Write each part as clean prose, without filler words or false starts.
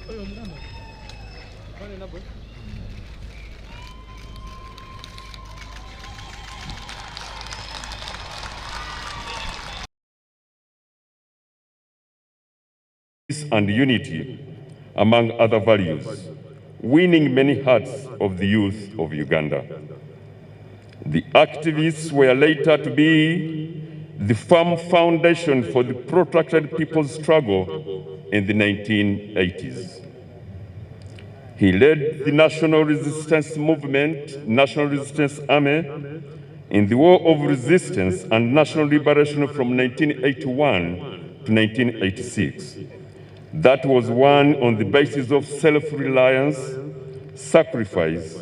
And unity, among other values, winning many hearts of the youth of Uganda. The activists were later to be the firm foundation for the protracted people's struggle in the 1980s. He led the National Resistance Movement, National Resistance Army, in the War of Resistance and National Liberation from 1981 to 1986. That was won on the basis of self-reliance, sacrifice,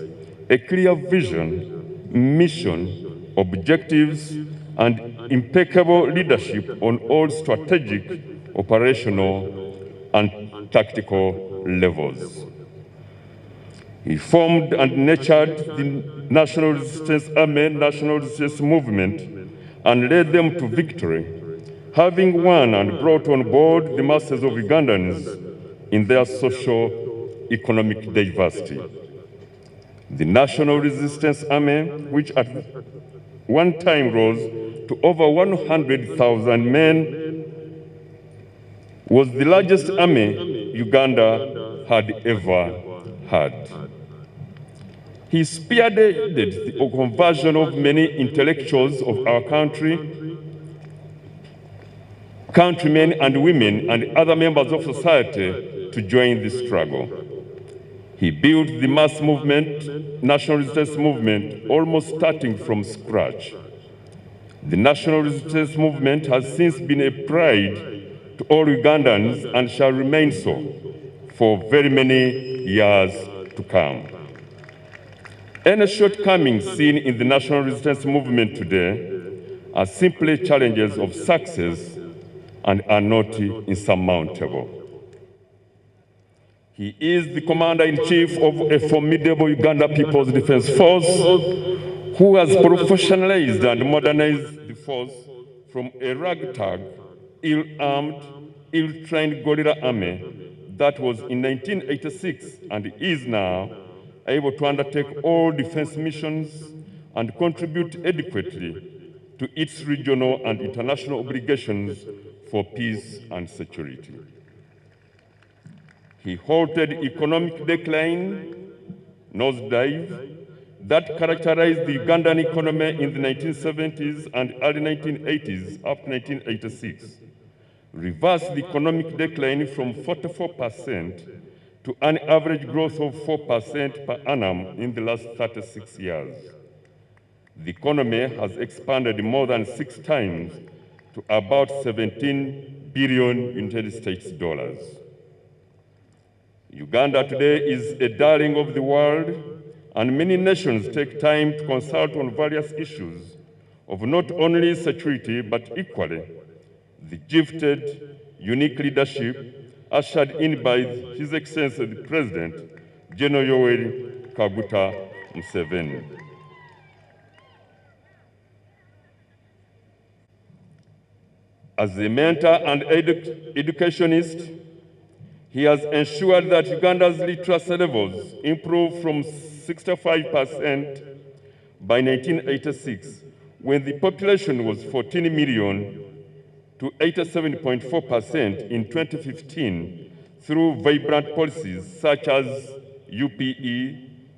a clear vision, mission, objectives, and impeccable leadership on all strategic, operational, and tactical levels. He formed and nurtured the National Resistance Army, National Resistance Movement, and led them to victory, having won and brought on board the masses of Ugandans in their socio-economic diversity. The National Resistance Army, which at one time rose to over 100,000 men, was the largest army Uganda had ever had. He spearheaded the conversion of many intellectuals of our countrymen and women and other members of society to join this struggle. He built the mass movement, National Resistance Movement, almost starting from scratch. The National Resistance Movement has since been a pride to all Ugandans and shall remain so for very many years to come. Any shortcomings seen in the National Resistance Movement today are simply challenges of success and are not insurmountable. He is the Commander-in-Chief of a formidable Uganda People's Defense Force who has professionalized and modernized the force from a ragtag, ill-armed, ill-trained guerrilla army that was in 1986 and is now able to undertake all defense missions and contribute adequately to its regional and international obligations for peace and security. He halted economic decline, nosedive, that characterized the Ugandan economy in the 1970s and early 1980s up to 1986, reversed the economic decline from 44% to an average growth of 4% per annum in the last 36 years. The economy has expanded more than 6 times to about 17 billion United States dollars. Uganda today is a darling of the world, and many nations take time to consult on various issues of not only security, but equally the gifted, unique leadership ushered in by His Excellency the President, General Yoweri Kaguta Museveni. As a mentor and educationist, he has ensured that Uganda's literacy levels improved from 65% by 1986, when the population was 14 million, to 87.4% in 2015 through vibrant policies such as UPE,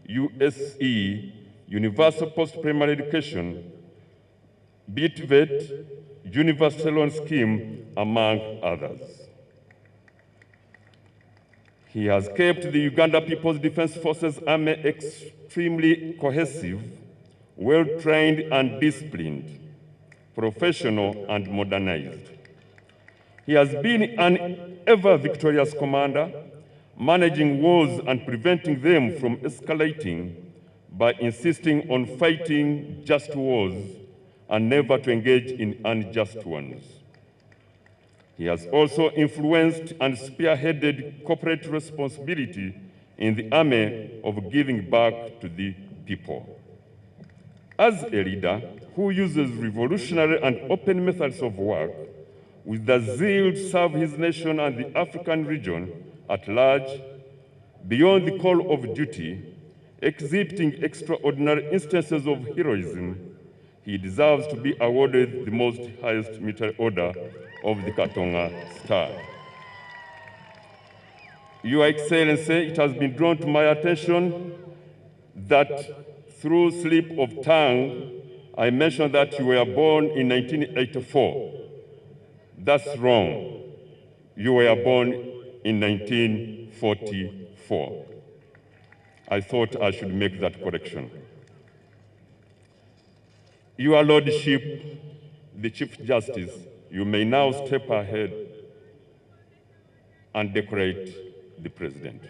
USE, Universal Post-Primary Education, BTVET, Universal Loan Scheme, among others. He has kept the Uganda People's Defense Forces Army extremely cohesive, well-trained and disciplined, professional and modernized. He has been an ever-victorious commander, managing wars and preventing them from escalating by insisting on fighting just wars and never to engage in unjust ones. He has also influenced and spearheaded corporate responsibility in the army of giving back to the people. As a leader who uses revolutionary and open methods of work with the zeal to serve his nation and the African region at large, beyond the call of duty, exhibiting extraordinary instances of heroism, he deserves to be awarded the most highest military order of the Katonga Star. Your Excellency, it has been drawn to my attention that through slip of tongue, I mentioned that you were born in 1984. That's wrong. You were born in 1944. I thought I should make that correction. Your Lordship, the Chief Justice, you may now step ahead and decorate the President.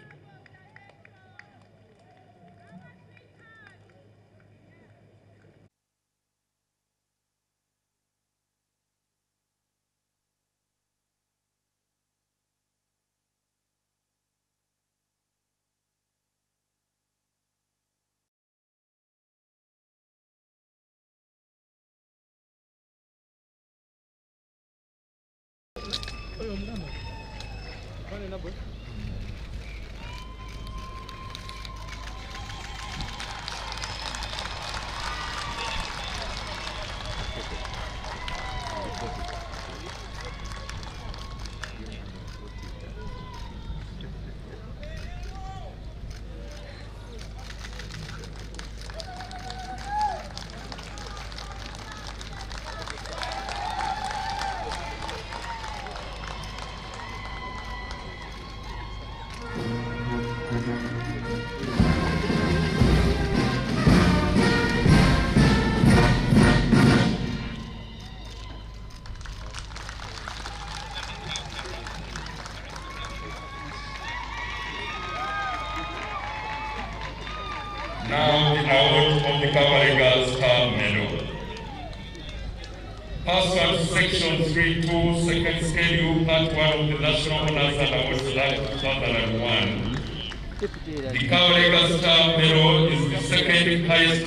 Now the award of the Katonga Star Medal. Pursuant to Section 3.2, Second Schedule, Part 1 of the National Honors and Awards Act 2001, the Katonga Star Medal is the second highest